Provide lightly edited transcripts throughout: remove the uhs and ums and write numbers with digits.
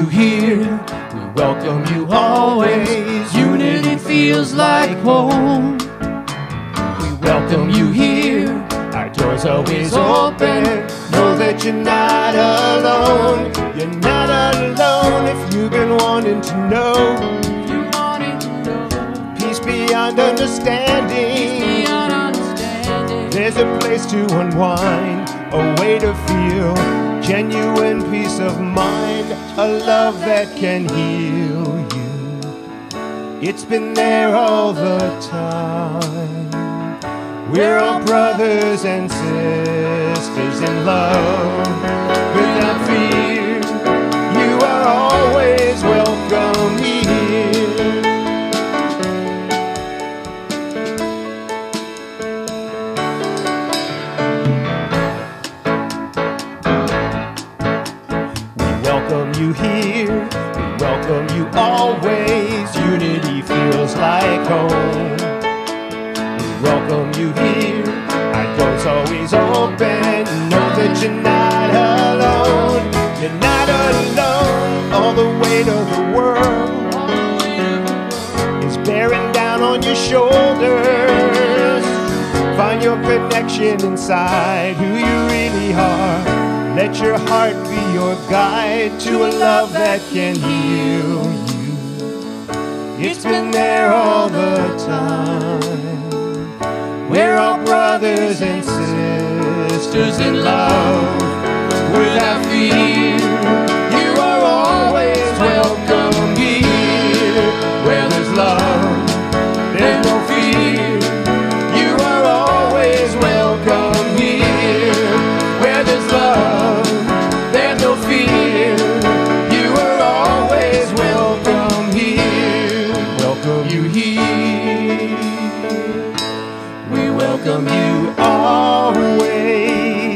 you here. We welcome you always. Unity feels like home. We welcome you here. Our doors always open. Know that you're not alone. You're not alone if you've been wanting to know. Peace beyond understanding. There's a place to unwind, a way to feel genuine peace of mind, a love that can heal you. It's been there all the time. We're all brothers and sisters in love. Without fear, you are always welcome here. We welcome you here. We welcome you always. Unity feels like home. Welcome you here. Our doors always open. Know that you're not alone. You're not alone. All the weight of the world is bearing down on your shoulders. Find your connection inside who you really are. Let your heart be your guide to a love that can heal you. It's been there all the time. We're all brothers and sisters in love. Without fear, you are always welcome here. Where there's love, there's no fear. You are always welcome here. Where there's love, there's no fear. You are always welcome here. Welcome you here. We welcome you always.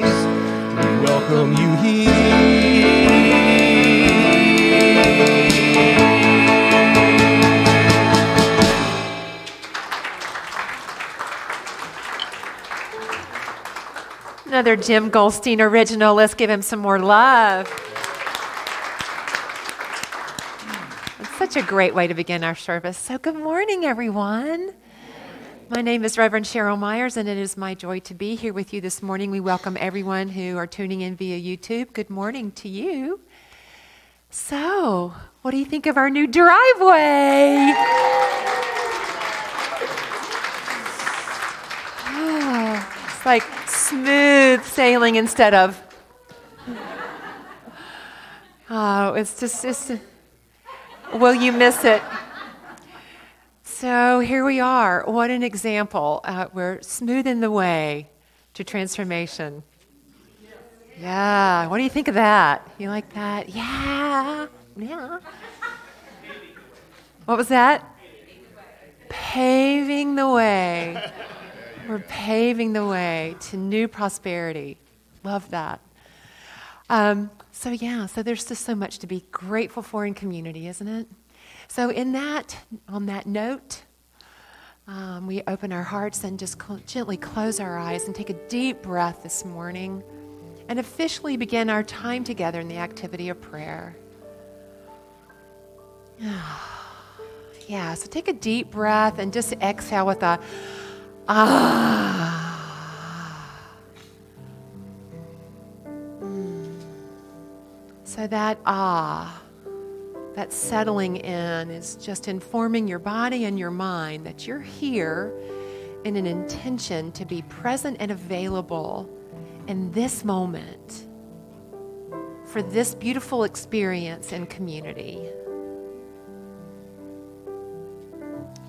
We welcome you here. Another Jim Goldstein original. Let's give him some more love. It's such a great way to begin our service. So good morning, everyone. My name is Reverend Cheryl Myers, and it is my joy to be here with you this morning. We welcome everyone who are tuning in via YouTube. Good morning to you. So, what do you think of our new driveway? Oh, it's like smooth sailing instead of... Oh, it's just will you miss it? So here we are. What an example. We're smoothing the way to transformation. Yeah. What do you think of that? You like that? Yeah. Yeah. What was that? Paving the way. We're paving the way to new prosperity. Love that. So there's just so much to be grateful for in community, isn't it? So on that note, we open our hearts and just gently close our eyes and take a deep breath this morning and officially begin our time together in the activity of prayer. Yeah, so take a deep breath and just exhale with a So that that settling in is just informing your body and your mind that you're here in an intention to be present and available in this moment for this beautiful experience in community.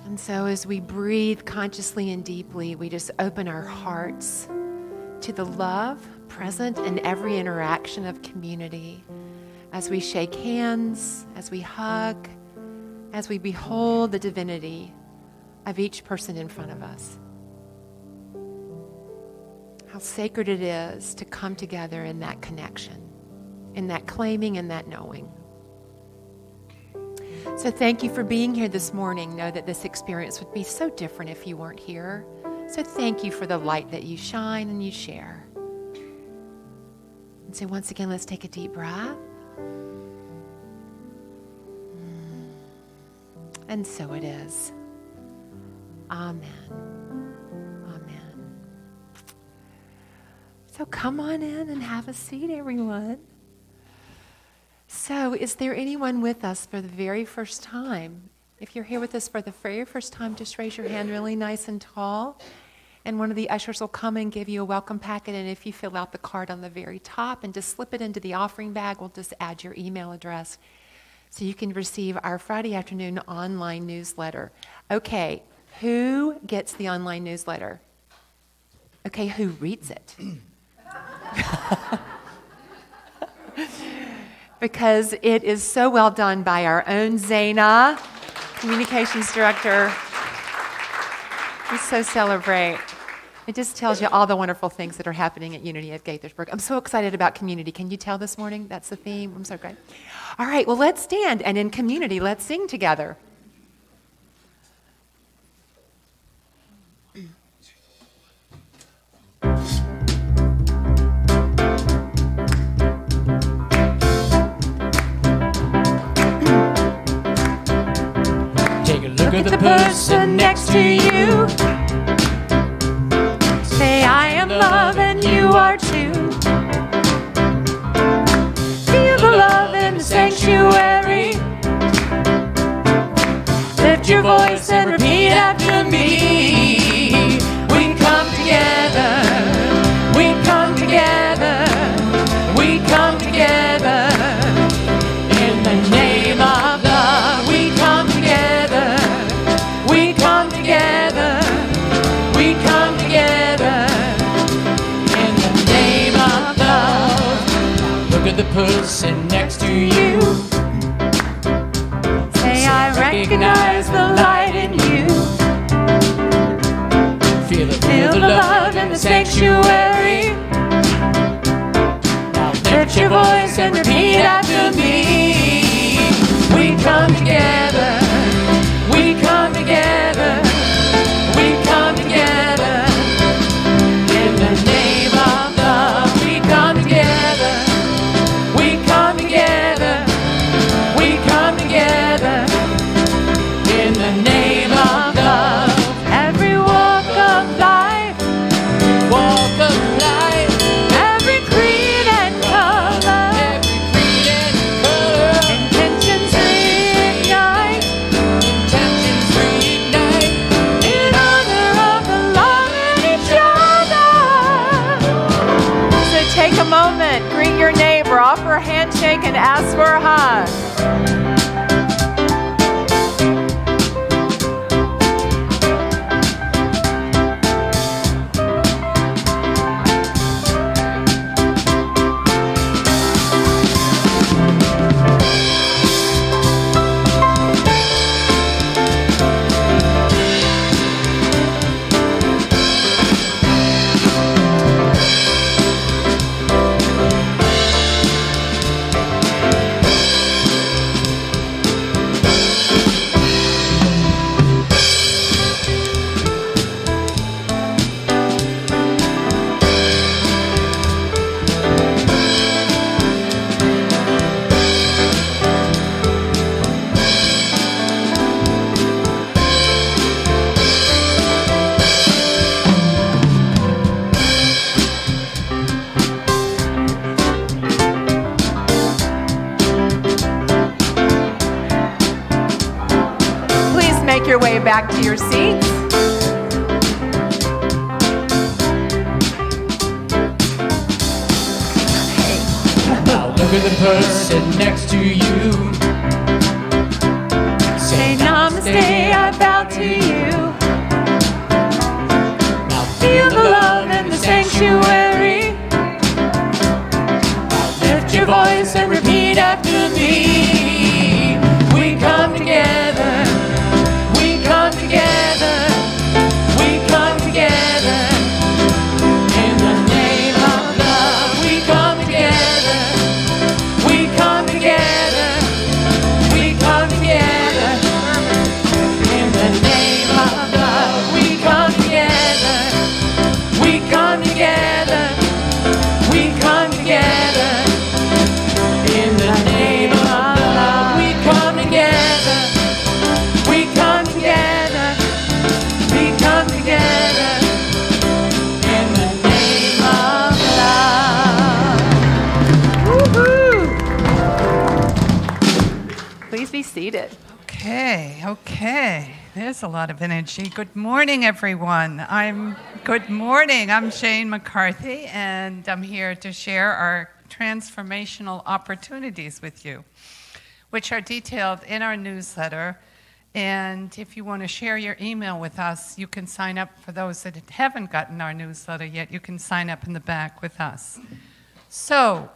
And so as we breathe consciously and deeply, we just open our hearts to the love present in every interaction of community. As we shake hands, as we hug, as we behold the divinity of each person in front of us. How sacred it is to come together in that connection, in that claiming and that knowing. So thank you for being here this morning. Know that this experience would be so different if you weren't here. So thank you for the light that you shine and you share. And so once again, let's take a deep breath. And so it is. Amen. Amen. So come on in and have a seat, everyone. So is there anyone with us for the very first time? If you're here with us for the very first time, just raise your hand really nice and tall. And one of the ushers will come and give you a welcome packet. And if you fill out the card on the very top and just slip it into the offering bag, we'll just add your email address so you can receive our Friday afternoon online newsletter. Okay, who gets the online newsletter? Okay, who reads it? Because it is so well done by our own Zaina, communications director. We so celebrate. It just tells you all the wonderful things that are happening at Unity at Gaithersburg. I'm so excited about community. Can you tell this morning? That's the theme. I'm so great. All right, well, let's stand, and in community, let's sing together. Take a look at the person next to you. Say, I am love and you are too. Feel the love in the sanctuary. Lift your voice and repeat after me. We come together. We come together. We come together. In the name of love, we come together. We come together. We come together. In the name of love. Look at the person next to you. Say, I recognize the light in you. Feel Feel the love in the sanctuary. Now Lift your voice and repeat after me. We come together. We come together. We come together. In the name of love, we come together. We come together. We come together. In the name of love. Every walk of life. walk of life. Every creed and color. Every creed and color. Intentions reignite. Intentions reignite. In honor of the love in each other. So take a moment, greet your neighbor, offer a handshake, and ask for a hug. Please make your way back to your seats. Now look at the person next to you. Say namaste, I bow to you. Now Feel the love in the sanctuary. Lift your voice and repeat after me. We come together. We come together. We come together. In the name of love, we come together. We come together. We come together. seated. Okay. There's a lot of energy. Good morning, everyone. Good morning. I'm Jane McCarthy, and I'm here to share our transformational opportunities with you, which are detailed in our newsletter. And if you want to share your email with us, you can sign up. For those that haven't gotten our newsletter yet, you can sign up in the back with us. So,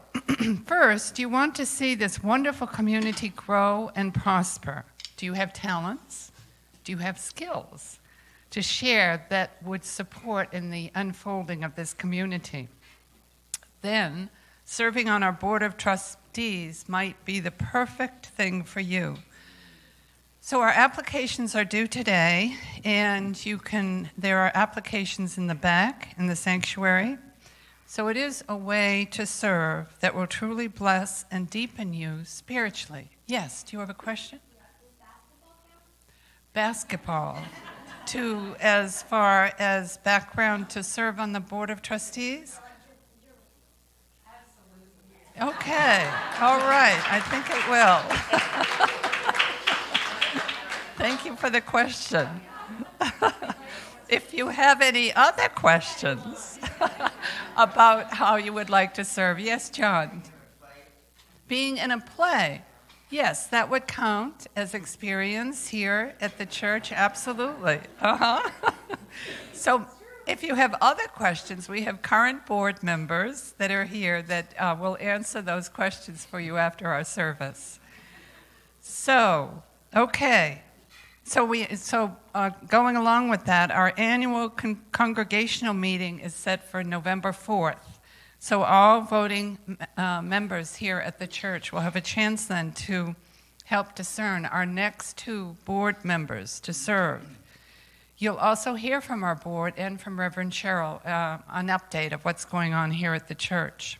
first, you want to see this wonderful community grow and prosper. Do you have talents? Do you have skills to share that would support in the unfolding of this community? Then, serving on our board of trustees might be the perfect thing for you. So our applications are due today, and there are applications in the back in the sanctuary. So it is a way to serve that will truly bless and deepen you spiritually. Yes, do you have a question? Basketball. As far as background to serve on the Board of Trustees? Okay, all right, I think it will. Thank you for the question. If you have any other questions about how you would like to serve, yes, John? Being in a play. Yes, that would count as experience here at the church, absolutely. So if you have other questions, we have current board members that are here that will answer those questions for you after our service. So, okay. So going along with that, our annual congregational meeting is set for November 4th. So all voting members here at the church will have a chance then to help discern our next 2 board members to serve. You'll also hear from our board and from Reverend Cheryl an update of what's going on here at the church.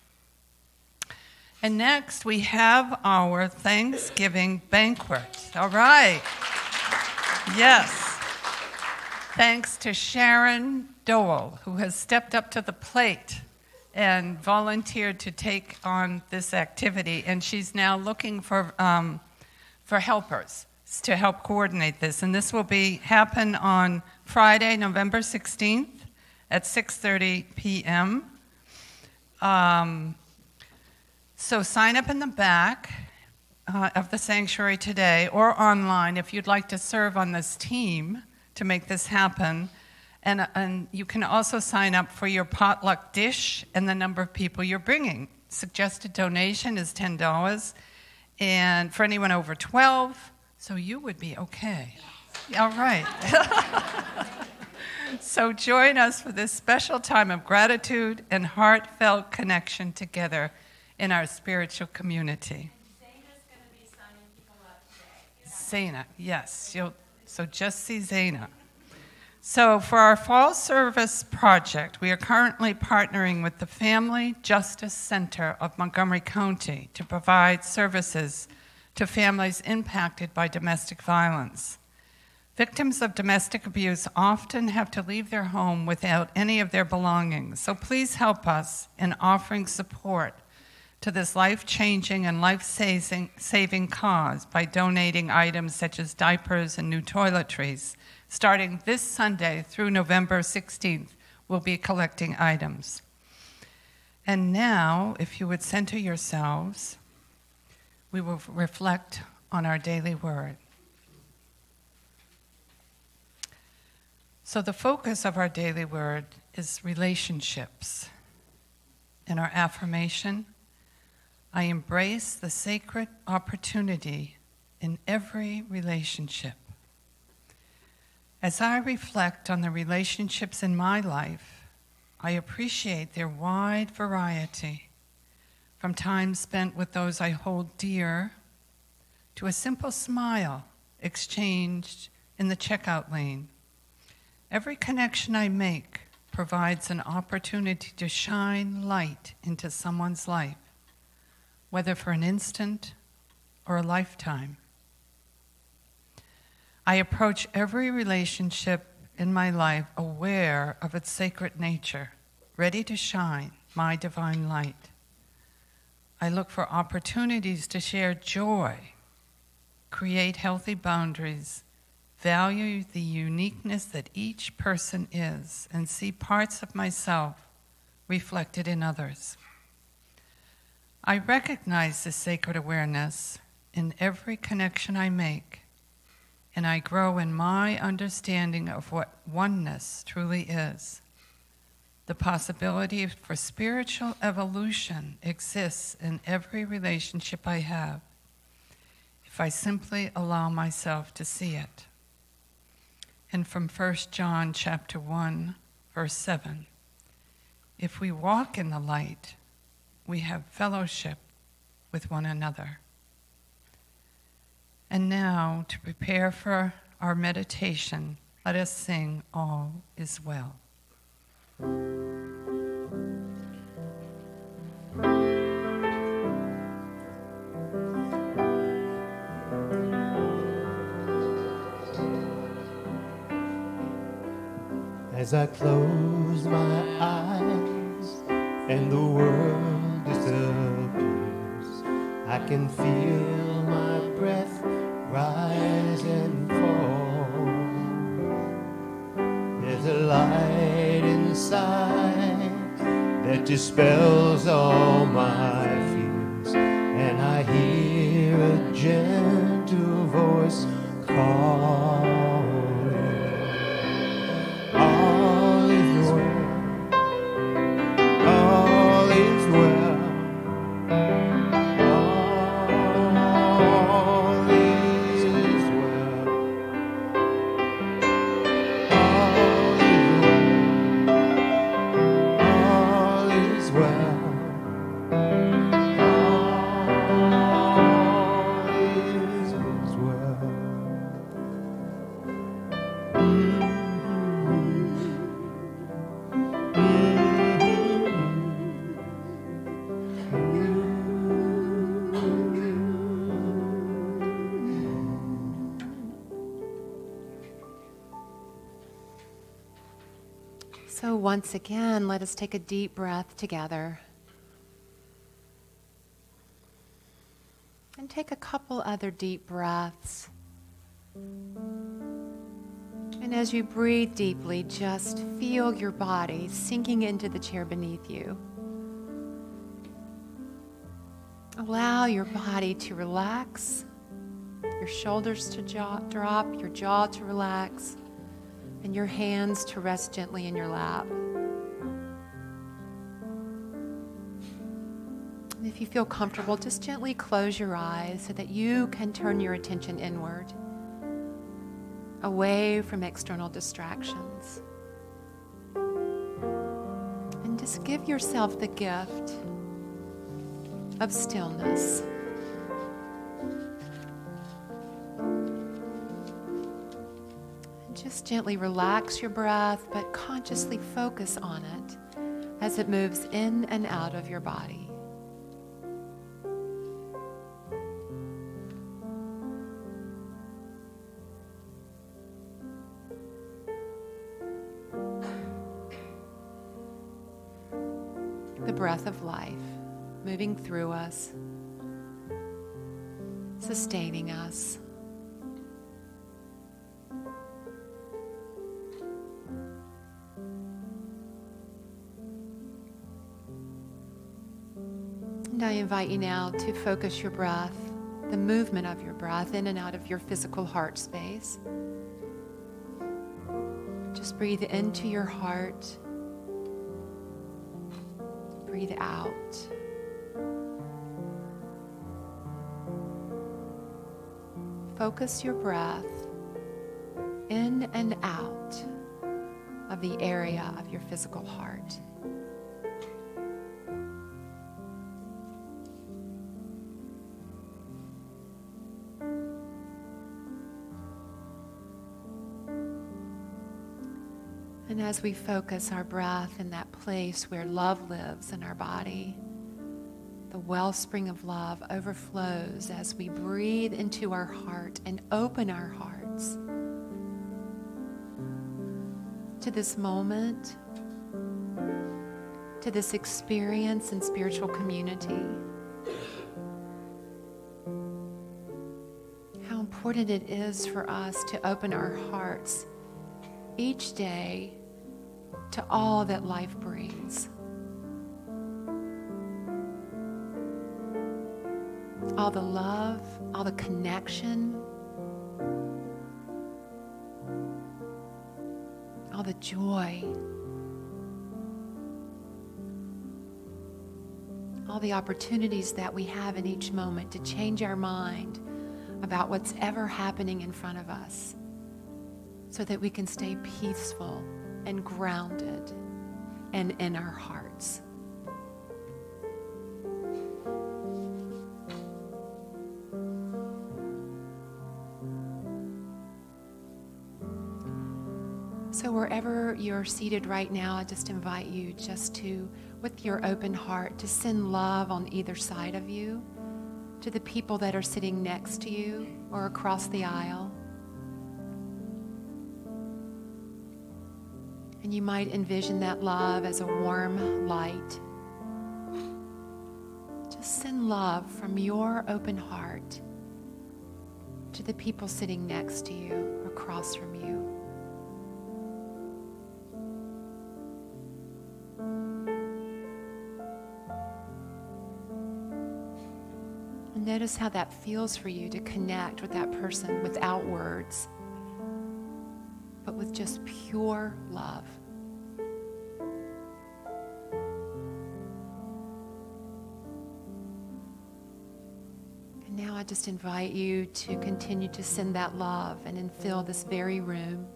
And next, we have our Thanksgiving banquet. All right. Yes. Thanks to Sharon Dole, who has stepped up to the plate and volunteered to take on this activity. And she's now looking for helpers to help coordinate this. And this will happen on Friday, November 16th at 6:30 p.m. So sign up in the back of the sanctuary today or online if you'd like to serve on this team to make this happen. And you can also sign up for your potluck dish and the number of people you're bringing. Suggested donation is $10, and for anyone over 12, so you would be okay. All right. So join us for this special time of gratitude and heartfelt connection together in our spiritual community. Zaina, yes. So just see Zaina. So for our fall service project, we are currently partnering with the Family Justice Center of Montgomery County to provide services to families impacted by domestic violence. Victims of domestic abuse often have to leave their home without any of their belongings. So please help us in offering support to this life-changing and life-saving cause by donating items such as diapers and new toiletries. Starting this Sunday through November 16th, we'll be collecting items. And now, if you would center yourselves, we will reflect on our daily word. So the focus of our daily word is relationships. In our affirmation, I embrace the sacred opportunity in every relationship. As I reflect on the relationships in my life, I appreciate their wide variety, from time spent with those I hold dear to a simple smile exchanged in the checkout lane. Every connection I make provides an opportunity to shine light into someone's life, whether for an instant or a lifetime. I approach every relationship in my life aware of its sacred nature, ready to shine my divine light. I look for opportunities to share joy, create healthy boundaries, value the uniqueness that each person is, and see parts of myself reflected in others. I recognize this sacred awareness in every connection I make, and I grow in my understanding of what oneness truly is. The possibility for spiritual evolution exists in every relationship I have, if I simply allow myself to see it. And from 1 John chapter 1, verse 7, if we walk in the light, we have fellowship with one another. And now, to prepare for our meditation, let us sing All Is Well. As I close my eyes and the world disappears, I can feel my breath rise and fall. There's a light inside that dispels all my fears, and I hear a gentle voice calling. All is well. All is well. All is well. All is well. So once again, let us take a deep breath together. And take a couple other deep breaths. And as you breathe deeply, just feel your body sinking into the chair beneath you. Allow your body to relax, your shoulders to drop, your jaw to relax, and your hands to rest gently in your lap. And if you feel comfortable, just gently close your eyes so that you can turn your attention inward, away from external distractions. And just give yourself the gift of stillness. Just gently relax your breath, but consciously focus on it as it moves in and out of your body. The breath of life moving through us, sustaining us. And I invite you now to focus your breath, the movement of your breath in and out of your physical heart space. Just breathe into your heart. Breathe out. Focus your breath in and out of the area of your physical heart. And as we focus our breath in that place where love lives in our body, the wellspring of love overflows as we breathe into our heart and open our hearts to this moment, to this experience in spiritual community. How important it is for us to open our hearts each day to all that life brings. All the love, all the connection, all the joy, all the opportunities that we have in each moment to change our mind about what's ever happening in front of us so that we can stay peaceful and grounded and in our hearts. So wherever you're seated right now, I just invite you just to, with your open heart, to send love on either side of you to the people that are sitting next to you or across the aisle. And you might envision that love as a warm light. Just send love from your open heart to the people sitting next to you or across from you. And notice how that feels for you to connect with that person without words, but with just pure love. And now I just invite you to continue to send that love and then fill this very room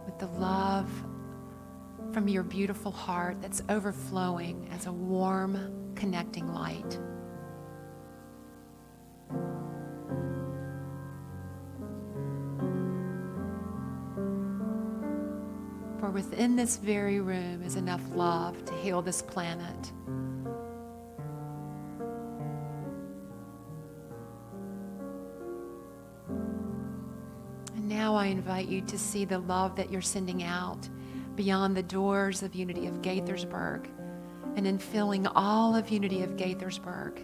with the love from your beautiful heart that's overflowing as a warm, connecting light. For within this very room is enough love to heal this planet. And now I invite you to see the love that you're sending out beyond the doors of Unity of Gaithersburg and in filling all of Unity of Gaithersburg.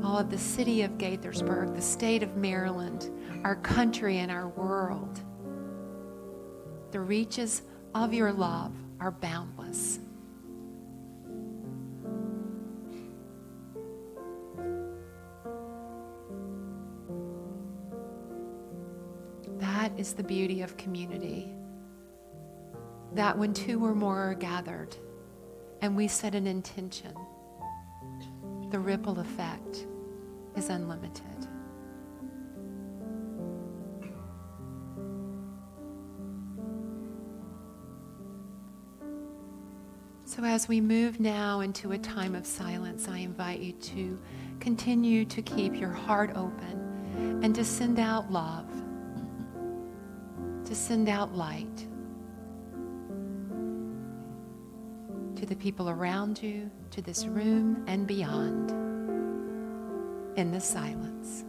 All of the city of Gaithersburg, the state of Maryland, our country and our world. The reaches of your love are boundless. That is the beauty of community. That when two or more are gathered and we set an intention, the ripple effect is unlimited. So as we move now into a time of silence, I invite you to continue to keep your heart open and to send out love, to send out light to the people around you, to this room and beyond, in the silence.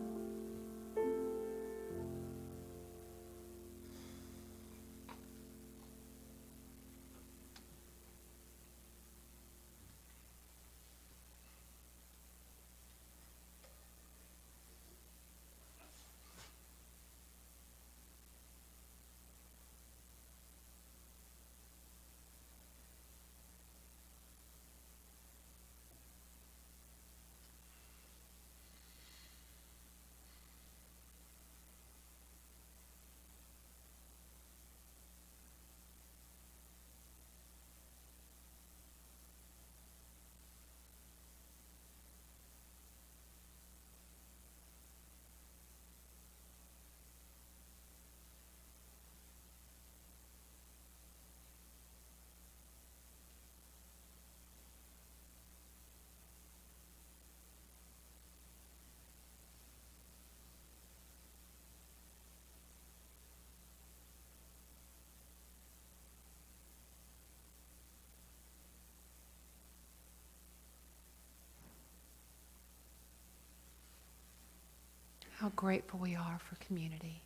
How grateful we are for community.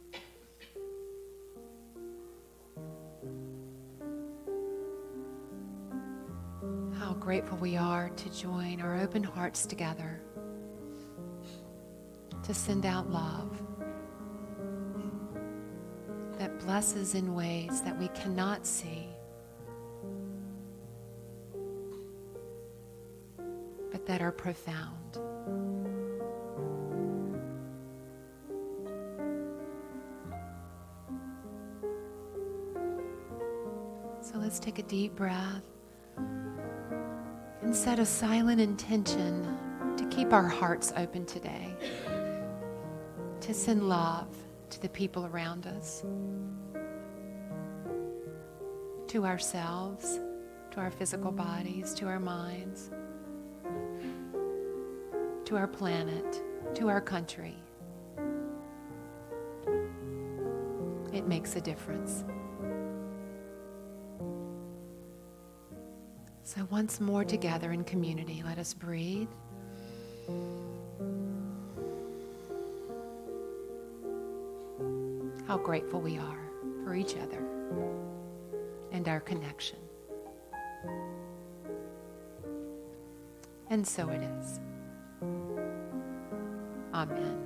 grateful we are to join our open hearts together to send out love that blesses in ways that we cannot see, but that are profound. So let's take a deep breath and set a silent intention to keep our hearts open today, to send love to the people around us, to ourselves, to our physical bodies, to our minds, to our planet, to our country. It makes a difference. So once more together in community, let us breathe. How grateful we are for each other and our connection. And so it is. Amen.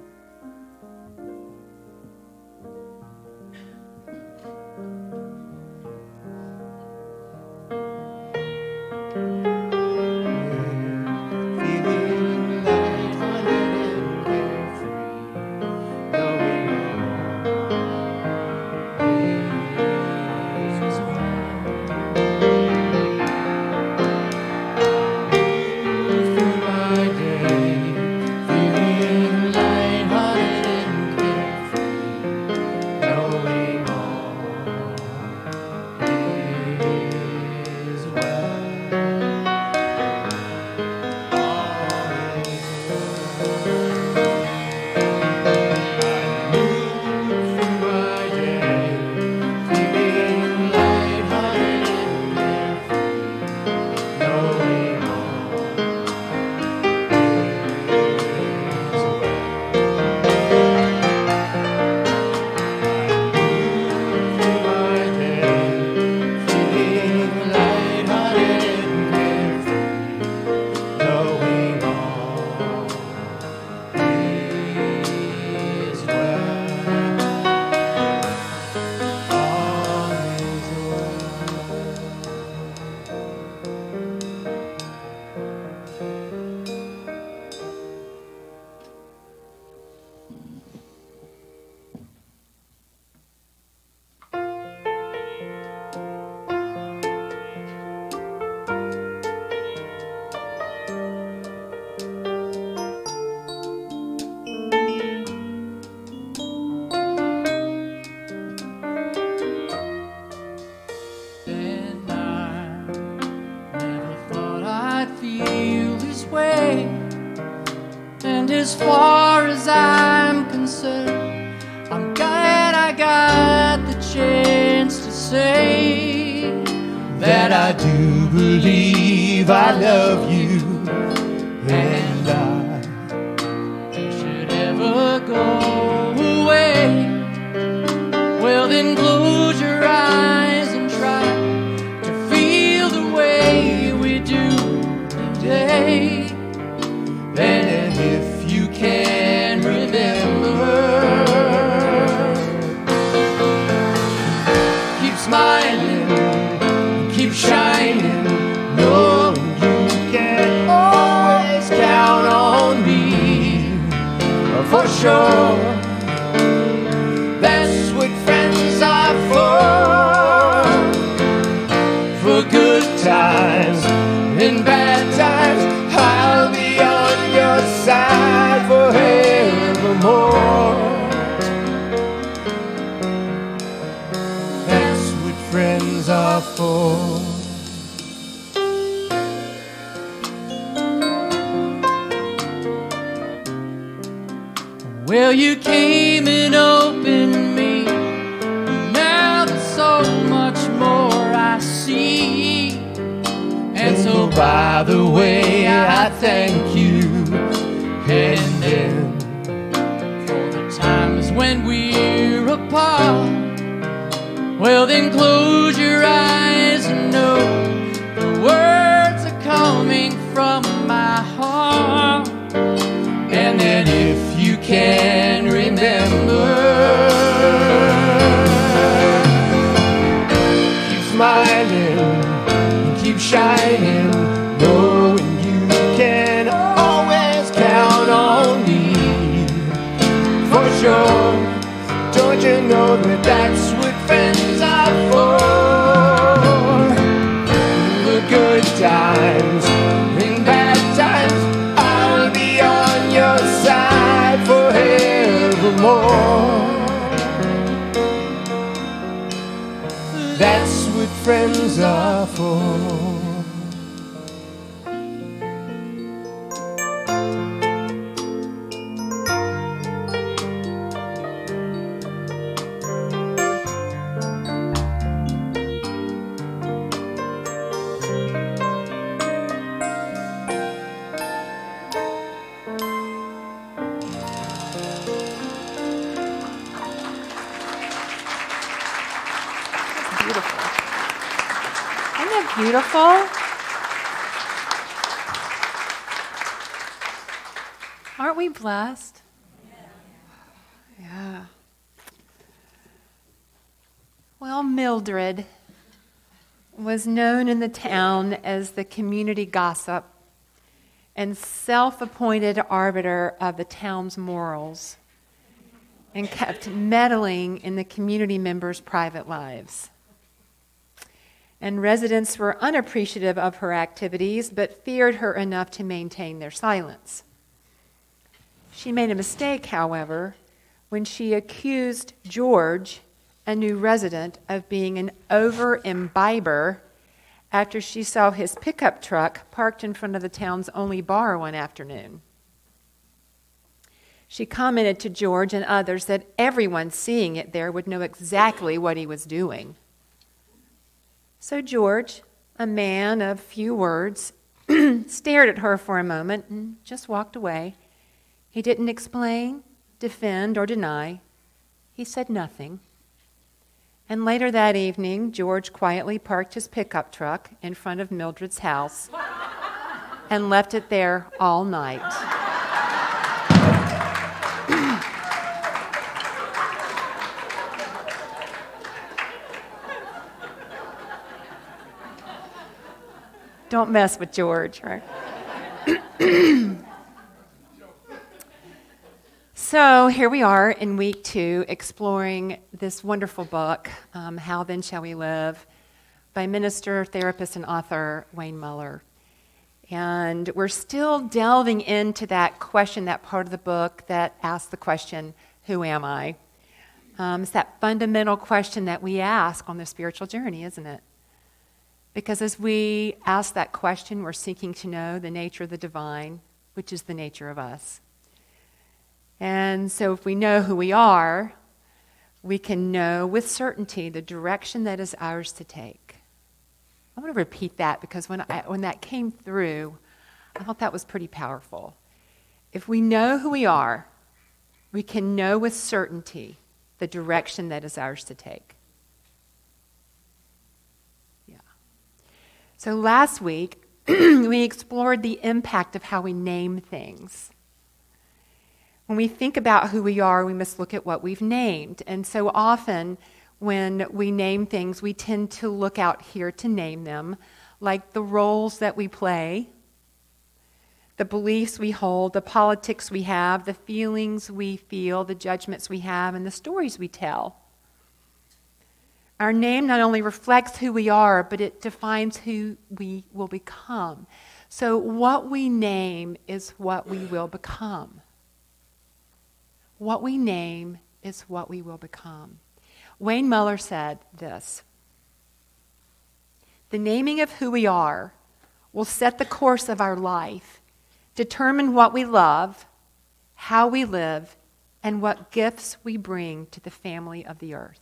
As far as I'm concerned, I'm glad I got the chance to say that I do believe I love you, and I should ever go away. Well, then close your eyes and try to feel the way we do today. Then if you can remember, keep smiling, keep shining, knowing you can always count on me, for sure. That's what friends are for good times and bad times. I'll be on your side forevermore. That's what friends are for. Well, you came and opened me. Now there's so much more I see. And so by the way, I thank you. And then for the times when we're apart, well then close your eyes and know the words are coming. my heart. And then if you can remember, keep smiling and keep shining, knowing you can always count on me. For sure, don't you know that that's what friends are for? The good times and bad times, I'll be on your side forevermore. That's what friends are for. Beautiful. Aren't we blessed? Yeah. Well, Mildred was known in the town as the community gossip and self-appointed arbiter of the town's morals, and kept meddling in the community members' private lives. And residents were unappreciative of her activities, but feared her enough to maintain their silence. She made a mistake, however, when she accused George, a new resident, of being an over-imbiber after she saw his pickup truck parked in front of the town's only bar one afternoon. She commented to George and others that everyone seeing it there would know exactly what he was doing. So George, a man of few words, stared at her for a moment and just walked away. He didn't explain, defend, or deny. He said nothing. And later that evening, George quietly parked his pickup truck in front of Mildred's house and left it there all night. Don't mess with George, right? So here we are in week 2, exploring this wonderful book, How Then Shall We Live, by minister, therapist, and author Wayne Muller. And we're still delving into that question, that part of the book that asks the question, who am I? It's that fundamental question that we ask on the spiritual journey, isn't it? Because as we ask that question, we're seeking to know the nature of the divine, which is the nature of us. And so if we know who we are, we can know with certainty the direction that is ours to take. I want to repeat that because when that came through, I thought that was pretty powerful. If we know who we are, we can know with certainty the direction that is ours to take. So last week, we explored the impact of how we name things. When we think about who we are, we must look at what we've named. And so often, when we name things, we tend to look out here to name them, like the roles that we play, the beliefs we hold, the politics we have, the feelings we feel, the judgments we have, and the stories we tell. Our name not only reflects who we are, but it defines who we will become. So what we name is what we will become. What we name is what we will become. Wayne Muller said this: the naming of who we are will set the course of our life, determine what we love, how we live, and what gifts we bring to the family of the earth.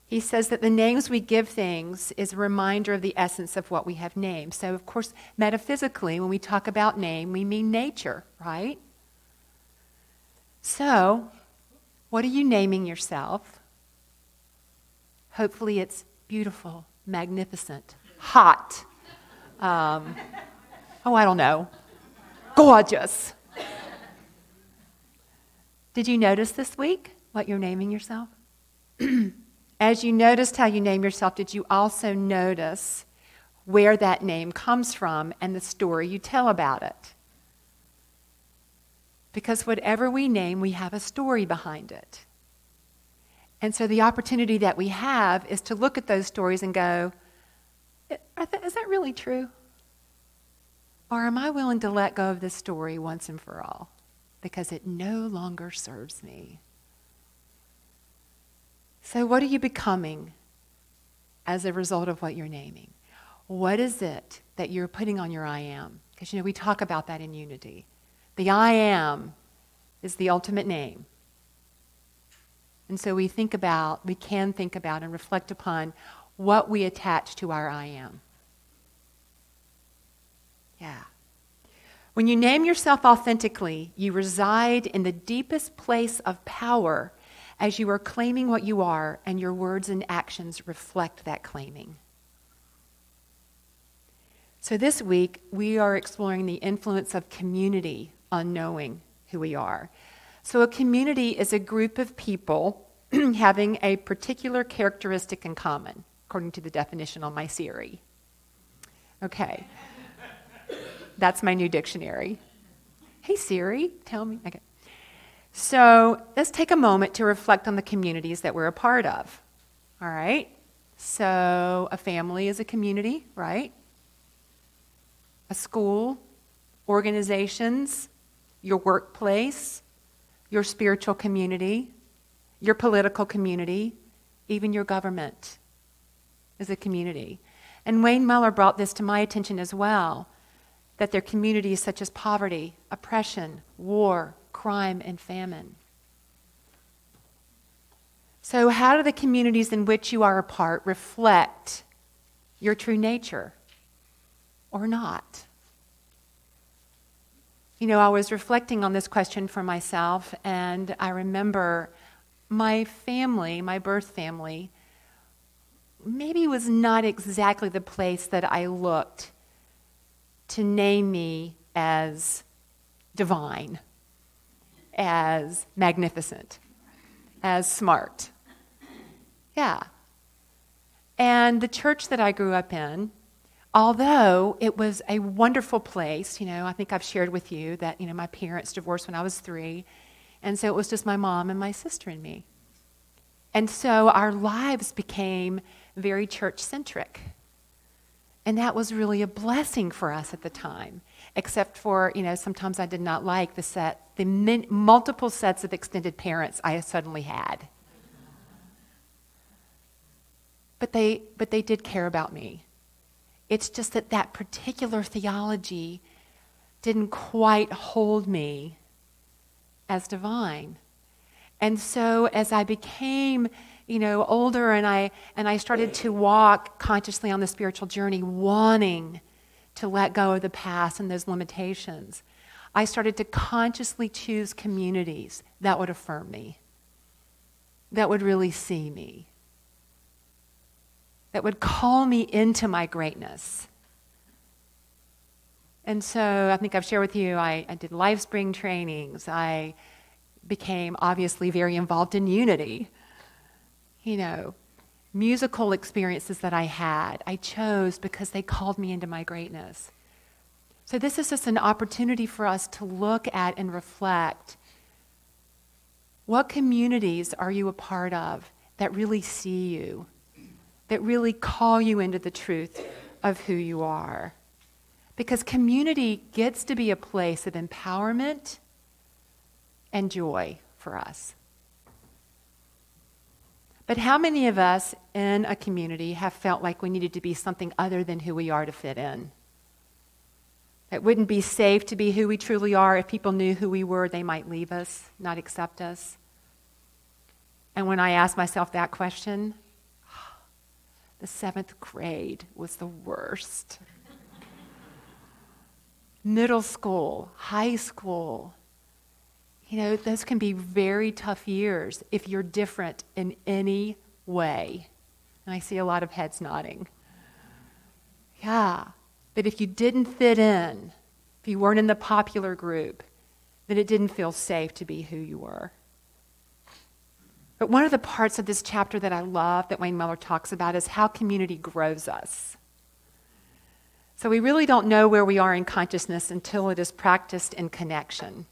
He says that the names we give things is a reminder of the essence of what we have named. So, of course, metaphysically, when we talk about name, we mean nature, right? So, what are you naming yourself? Hopefully it's beautiful, magnificent, hot. Oh, I don't know. Gorgeous. Did you notice this week what you're naming yourself? As you noticed how you name yourself, did you also notice where that name comes from and the story you tell about it? Because whatever we name, we have a story behind it. And so the opportunity that we have is to look at those stories and go, is that really true? Or am I willing to let go of this story once and for all because it no longer serves me? So what are you becoming as a result of what you're naming? What is it that you're putting on your I am? Because, we talk about that in unity. The I am is the ultimate name. And so we can think about and reflect upon what we attach to our I am. Yeah. When you name yourself authentically, you reside in the deepest place of power as you are claiming what you are, and your words and actions reflect that claiming. So this week, we are exploring the influence of community on knowing who we are. So a community is a group of people having a particular characteristic in common, according to the definition on my Siri. Okay. That's my new dictionary. Hey Siri, tell me. Okay. So let's take a moment to reflect on the communities that we're a part of. All right? So a family is a community, right? A school, organizations, your workplace, your spiritual community, your political community, even your government is a community. And Wayne Muller brought this to my attention as well, that there are communities such as poverty, oppression, war, crime, and famine. So how do the communities in which you are a part reflect your true nature or not? I was reflecting on this question for myself, and I remember my family, my birth family, maybe was not exactly the place that I looked to name me as divine, as magnificent, as smart. Yeah. And the church that I grew up in, although it was a wonderful place, I think I've shared with you that, my parents divorced when I was 3, and so it was just my mom and my sister and me. And so our lives became very church-centric. And that was really a blessing for us at the time, except for, sometimes I did not like the multiple sets of extended parents I suddenly had. But they did care about me. It's just that particular theology didn't quite hold me as divine. And so as I became older and I started to walk consciously on the spiritual journey, wanting to let go of the past and those limitations, I started to consciously choose communities that would affirm me, that would really see me, that would call me into my greatness. And so I think I've shared with you, I did LifeSpring trainings. I became obviously very involved in unity. Musical experiences that I had, I chose because they called me into my greatness. So this is just an opportunity for us to look at and reflect. What communities are you a part of that really see you, that really call you into the truth of who you are? Because community gets to be a place of empowerment and joy for us. But how many of us in a community have felt like we needed to be something other than who we are to fit in? It wouldn't be safe to be who we truly are. If people knew who we were, they might leave us, not accept us. And when I asked myself that question, the 7th grade was the worst. Middle school, high school, those can be very tough years if you're different in any way. And I see a lot of heads nodding. Yeah. that if you didn't fit in, if you weren't in the popular group, that it didn't feel safe to be who you were. But one of the parts of this chapter that I love that Wayne Muller talks about is how community grows us. So we really don't know where we are in consciousness until it is practiced in connection.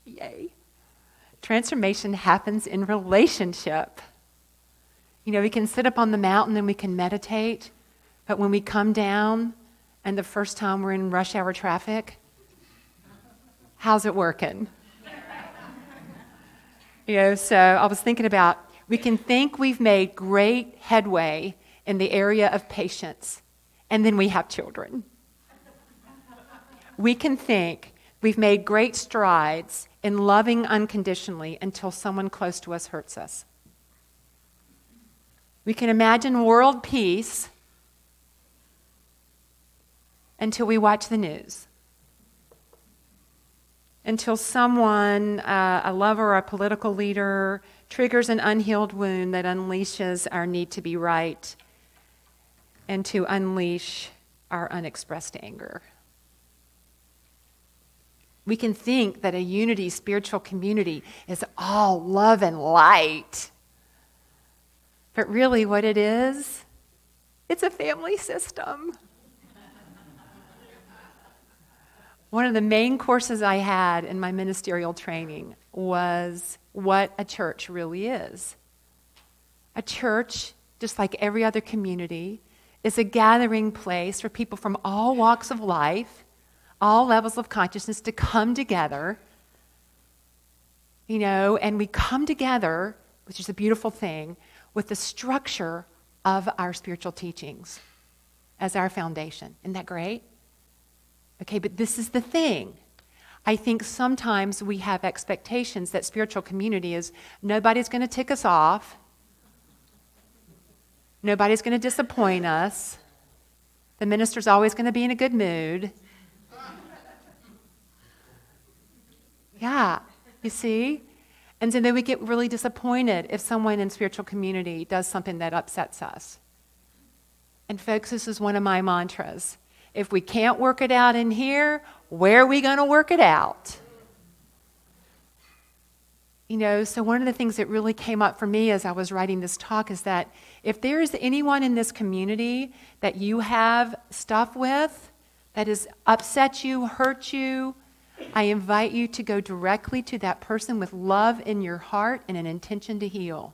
Yay. Transformation happens in relationship. You know, we can sit up on the mountain and we can meditate, but when we come down and the first time we're in rush hour traffic, how's it working? You know, so I was thinking about, we can think we've made great headway in the area of patience, and then we have children. We can think we've made great strides in loving unconditionally until someone close to us hurts us. We can imagine world peace until we watch the news. Until someone, a lover or a political leader, triggers an unhealed wound that unleashes our need to be right and to unleash our unexpressed anger. We can think that a unity spiritual community is all love and light. But really what it is, it's a family system. One of the main courses I had in my ministerial training was what a church really is. A church, just like every other community, is a gathering place for people from all walks of life, all levels of consciousness to come together, you know, and we come together, which is a beautiful thing, with the structure of our spiritual teachings as our foundation. Isn't that great? Okay, but this is the thing. I think sometimes we have expectations that spiritual community is nobody's going to tick us off. Nobody's going to disappoint us. The minister's always going to be in a good mood. Yeah, you see? And so then we get really disappointed if someone in spiritual community does something that upsets us. And folks, this is one of my mantras. If we can't work it out in here, where are we going to work it out? You know, so one of the things that really came up for me as I was writing this talk is that if there is anyone in this community that you have stuff with, that has upset you, hurt you, I invite you to go directly to that person with love in your heart and an intention to heal.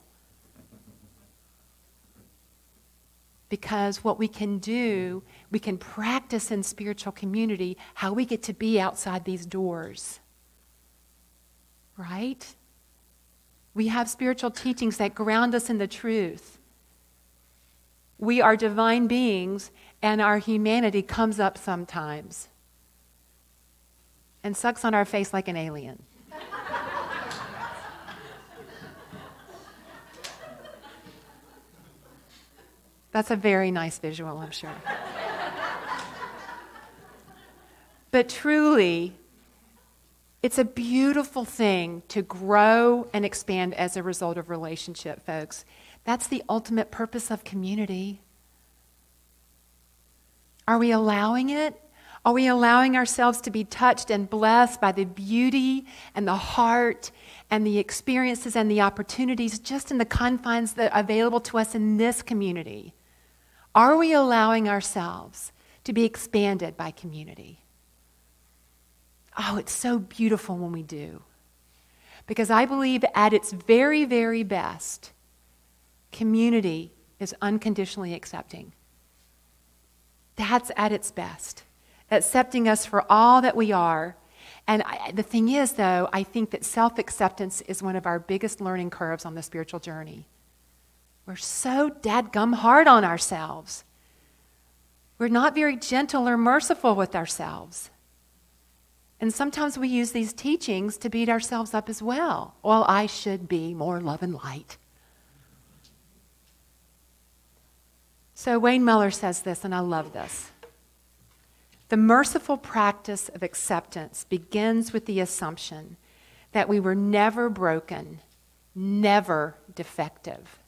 Because what we can do, we can practice in spiritual community how we get to be outside these doors. Right? We have spiritual teachings that ground us in the truth. We are divine beings, and our humanity comes up sometimes and sucks on our face like an alien. That's a very nice visual, I'm sure. But truly, it's a beautiful thing to grow and expand as a result of relationship, folks. That's the ultimate purpose of community. Are we allowing it? Are we allowing ourselves to be touched and blessed by the beauty and the heart and the experiences and the opportunities just in the confines that are available to us in this community? Are we allowing ourselves to be expanded by community? Oh, it's so beautiful when we do. Because I believe at its very, very best, community is unconditionally accepting. That's at its best. Accepting us for all that we are. And the thing is, though, I think that self-acceptance is one of our biggest learning curves on the spiritual journey. We're so dadgum hard on ourselves. We're not very gentle or merciful with ourselves. And sometimes we use these teachings to beat ourselves up as well. Well, I should be more love and light. So Wayne Muller says this, and I love this. The merciful practice of acceptance begins with the assumption that we were never broken, never defective.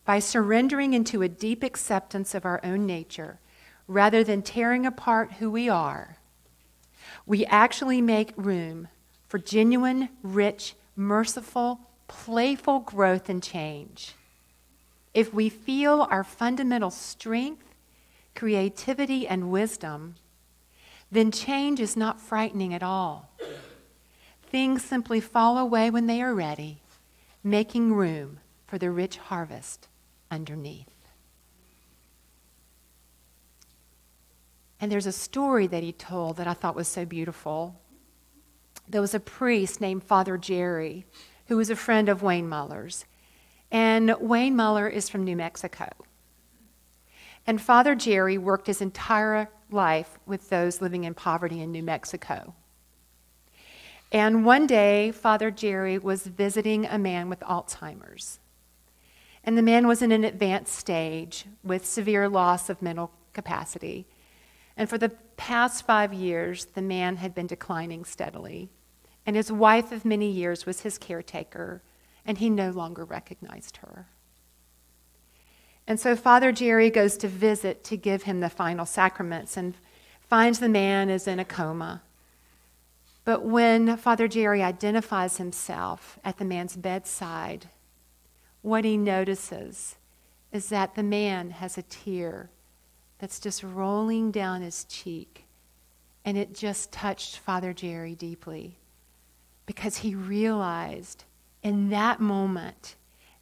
By surrendering into a deep acceptance of our own nature, rather than tearing apart who we are, we actually make room for genuine, rich, merciful, playful growth and change. If we feel our fundamental strength, creativity, and wisdom, then change is not frightening at all. Things simply fall away when they are ready, making room for the rich harvest underneath. And there's a story that he told that I thought was so beautiful. There was a priest named Father Jerry who was a friend of Wayne Muller's. And Wayne Muller is from New Mexico. And Father Jerry worked his entire life with those living in poverty in New Mexico. And one day, Father Jerry was visiting a man with Alzheimer's. And the man was in an advanced stage with severe loss of mental capacity. And for the past 5 years, the man had been declining steadily. And his wife of many years was his caretaker, and he no longer recognized her. And so Father Jerry goes to visit to give him the final sacraments and finds the man is in a coma. But when Father Jerry identifies himself at the man's bedside, what he notices is that the man has a tear that's just rolling down his cheek. And it just touched Father Jerry deeply because he realized in that moment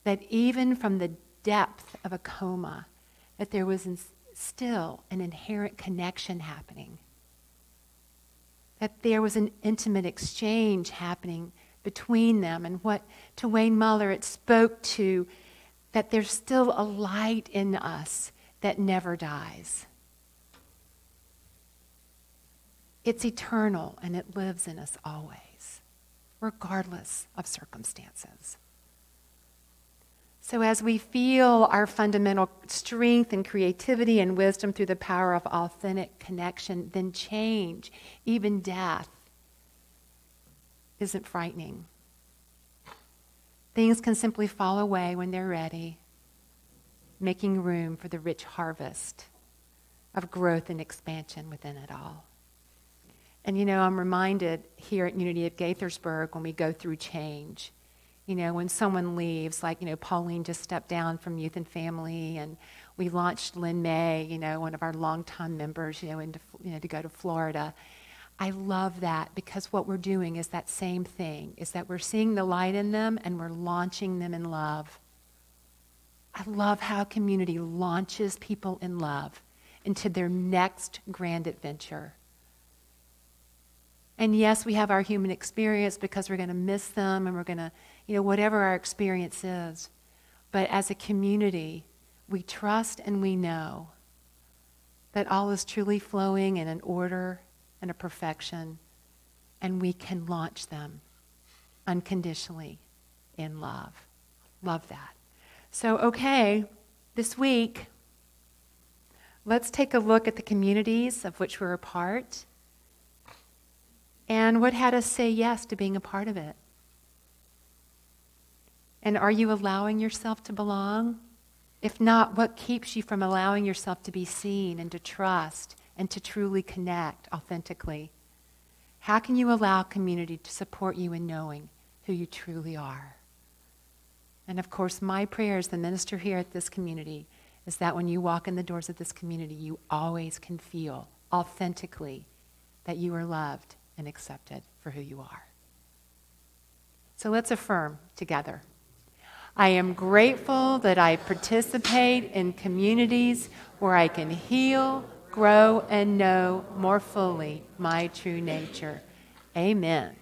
that even from the depth of a coma, that there was still an inherent connection happening. That there was an intimate exchange happening between them. And what, to Wayne Muller, it spoke to that there's still a light in us that never dies. It's eternal and it lives in us always, regardless of circumstances. So as we feel our fundamental strength and creativity and wisdom through the power of authentic connection, then change, even death, isn't frightening. Things can simply fall away when they're ready, making room for the rich harvest of growth and expansion within it all. And you know, I'm reminded here at Unity of Gaithersburg when we go through change, you know, when someone leaves, like, you know, Pauline just stepped down from Youth and Family, and we launched Lynn May, you know, one of our longtime members, to go to Florida. I love that because what we're doing is that same thing, is that we're seeing the light in them and we're launching them in love. I love how community launches people in love into their next grand adventure. And yes, we have our human experience because we're going to miss them and we're going to, whatever our experience is. But as a community, we trust and we know that all is truly flowing in an order and a perfection, and we can launch them unconditionally in love. Love that. So, okay, this week, let's take a look at the communities of which we're a part and what had us say yes to being a part of it. And are you allowing yourself to belong? If not, what keeps you from allowing yourself to be seen and to trust and to truly connect authentically? How can you allow community to support you in knowing who you truly are? And of course, my prayer as the minister here at this community is that when you walk in the doors of this community, you always can feel authentically that you are loved and accepted for who you are. So let's affirm together. I am grateful that I participate in communities where I can heal, grow, and know more fully my true nature. Amen.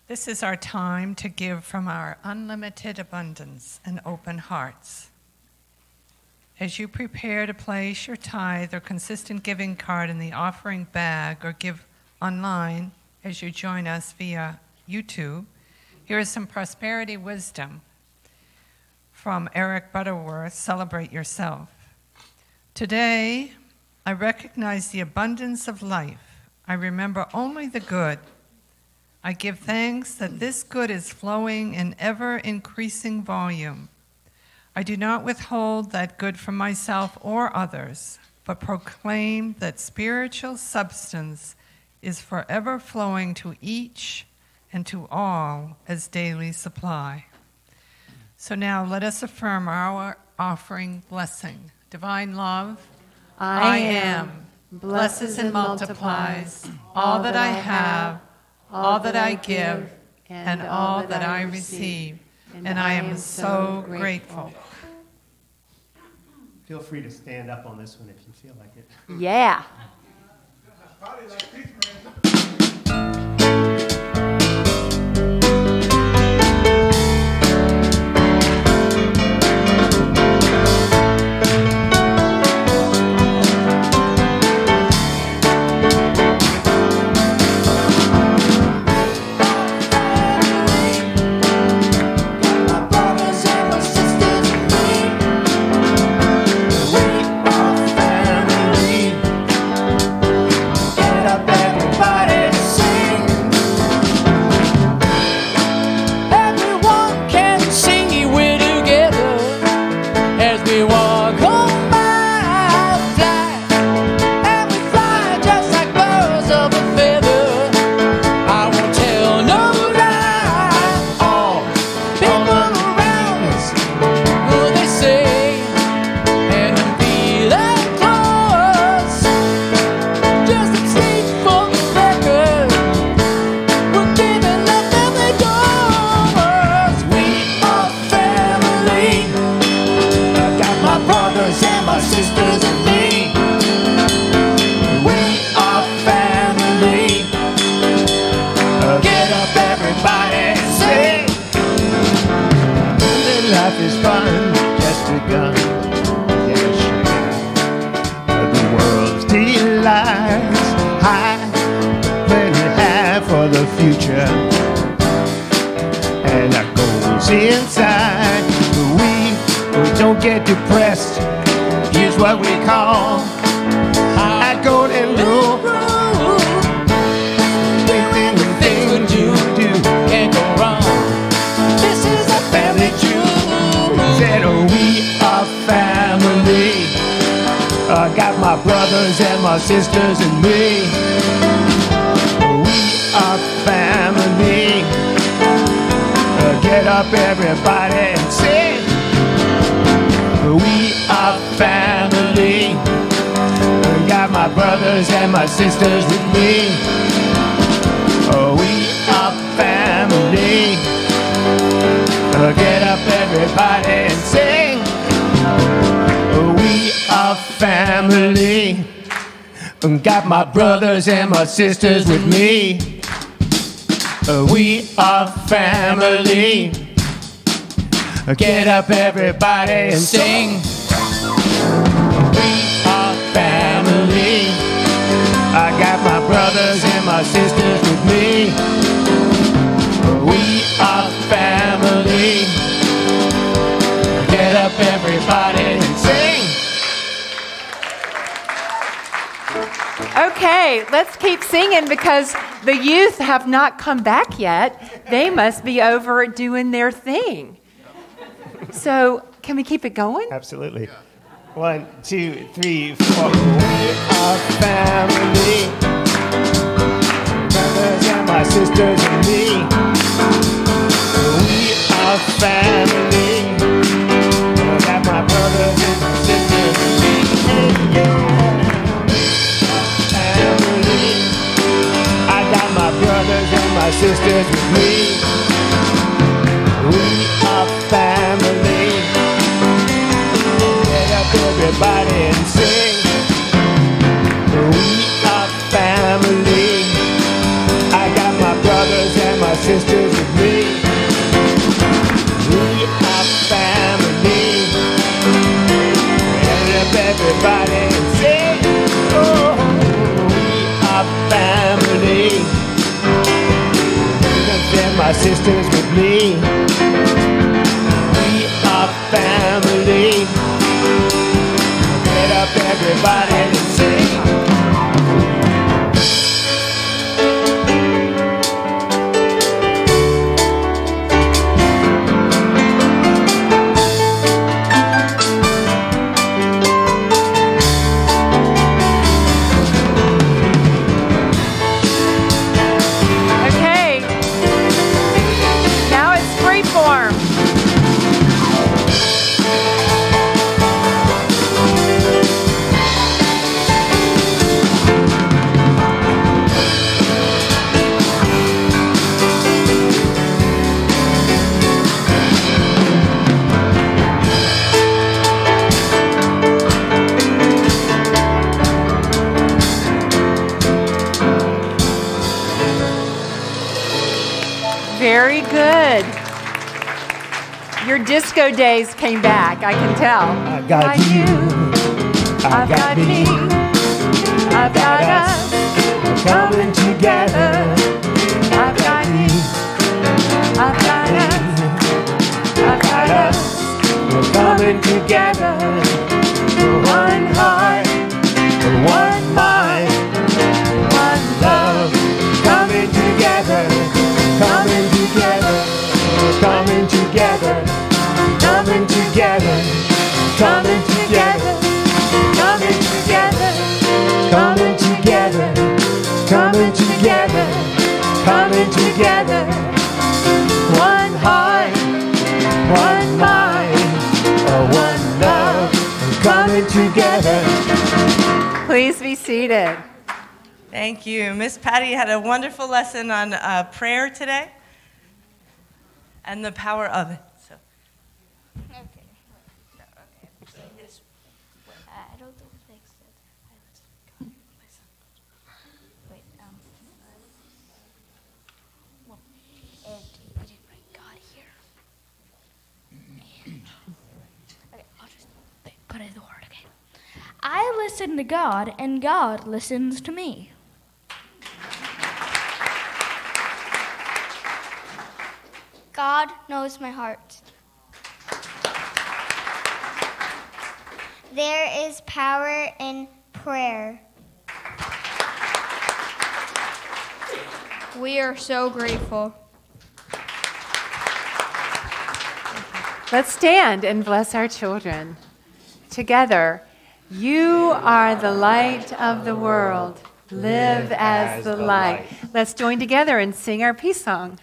This is our time to give from our unlimited abundance and open hearts. As you prepare to place your tithe or consistent giving card in the offering bag or give online as you join us via YouTube, here is some prosperity wisdom from Eric Butterworth, Celebrate Yourself. Today, I recognize the abundance of life. I remember only the good. I give thanks that this good is flowing in ever-increasing volume. I do not withhold that good from myself or others, but proclaim that spiritual substance is forever flowing to each and to all as daily supply. So now let us affirm our offering blessing. Divine love, I am, blesses and multiplies all that I have, all that I give, and all that I receive. And I am so grateful. Feel free to stand up on this one if you feel like it. Yeah. Inside, we don't get depressed. Here's what we call a golden rule. Within the things you do can't go wrong. This is a family jewel. Said we are family. I got my brothers and my sisters and me. We are family. Get up, everybody, and sing. We are family. Got my brothers and my sisters with me. We are family. Get up, everybody, and sing. We are family. Got my brothers and my sisters with me. We are family. Get up, everybody, and sing. We are family. I got my brothers and my sisters with me. We are family. Get up, everybody, and sing. Okay, let's keep singing because the youth have not come back yet. They must be over doing their thing. So, can we keep it going? Absolutely. 1, 2, 3, 4. We are family. Brothers and my sisters and me. We are family. I got my brothers and my sisters and me. Family. I got my brothers and my sisters with me. We are family. Get up, everybody, and sing. We are family. I got my brothers and my sisters with me. We are family. Get up, everybody, and sing. Oh, we are family. And my sisters with me. We are family. Get up, everybody, and sing. Your disco days came back, I can tell. I got you. I've got me. I've got us. Coming together. I've got you. I've got us. I've got us. We're coming together. One heart, one mind, one love. Coming together. Coming together. We're coming together. Coming together. Coming together. Coming together. Coming together. Coming together. Coming together. One heart, one mind, one love. Coming together. Please be seated. Thank you. Miss Patty had a wonderful lesson on prayer today and the power of it. So. Okay. No, okay. This way. I don't think it makes sense. Wait, well, and we did bring God here. And, okay, I'll just put in the word, okay? I listen to God, and God listens to me. God knows my heart. There is power in prayer. We are so grateful. Let's stand and bless our children. Together, you are the light of the world. Live as the light. Let's join together and sing our peace song.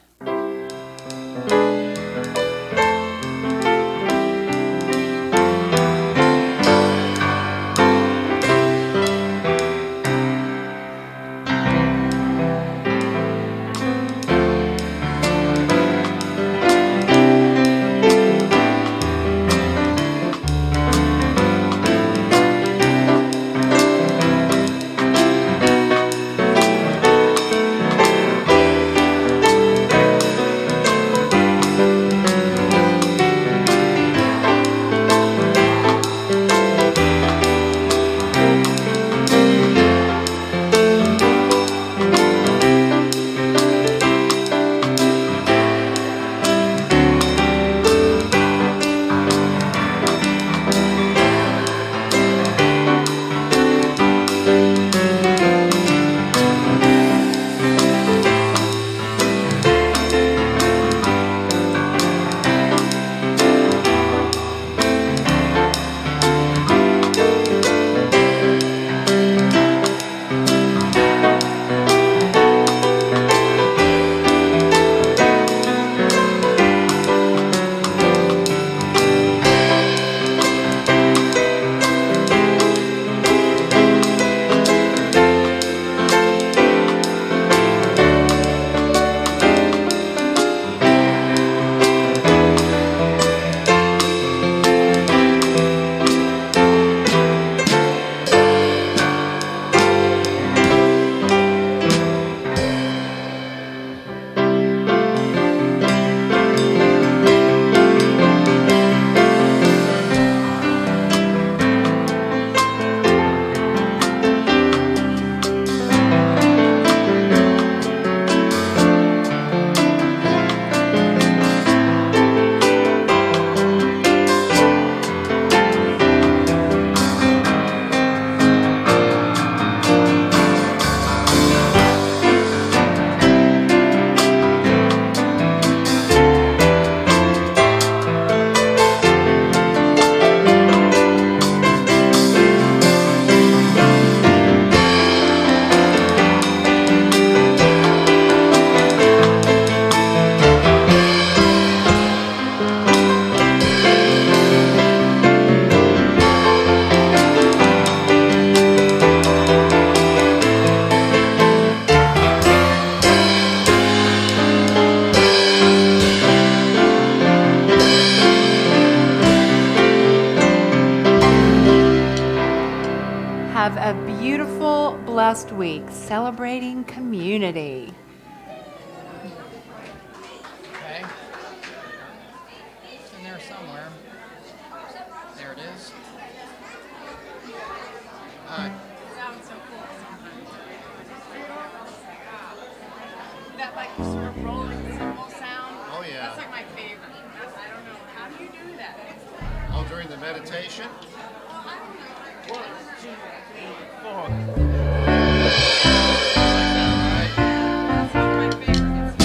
Have a beautiful, blessed week celebrating community. Okay. And there's somewhere. There it is. All right. Sounds so cool. That like sort of rolling cymbal sound. Oh, yeah. That's like my favorite. I don't know. How do you do that? Oh, during the meditation? One, two, three, four. That's one of my favorites.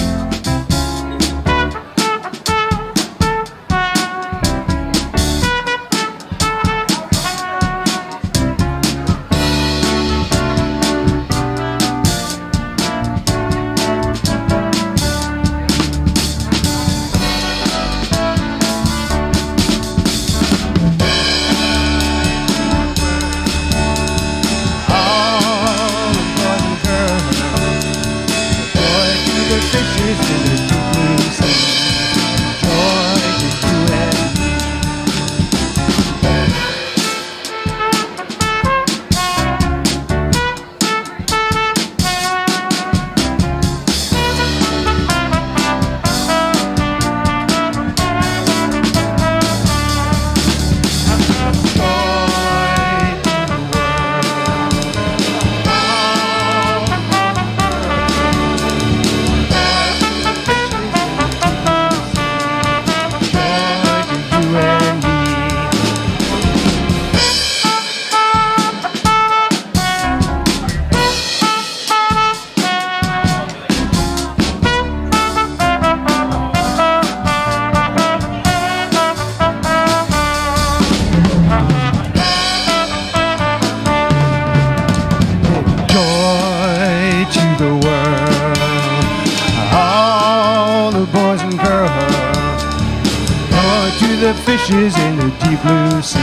the fishes in the deep blue sea.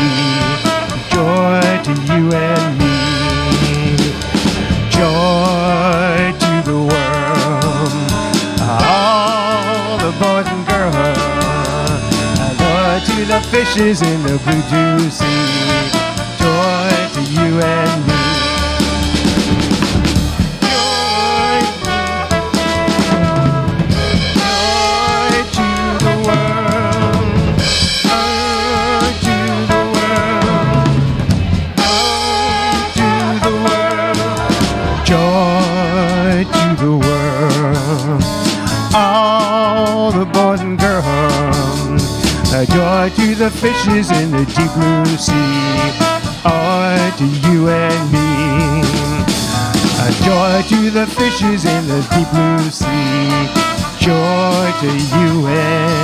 Joy to you and me. Joy to the world. All the boys and girls. Joy to the fishes in the blue sea. Joy to you and me. All the boys and girls, joy to the fishes in the deep blue sea, joy to you and me. Joy to the fishes in the deep blue sea, joy to you and me.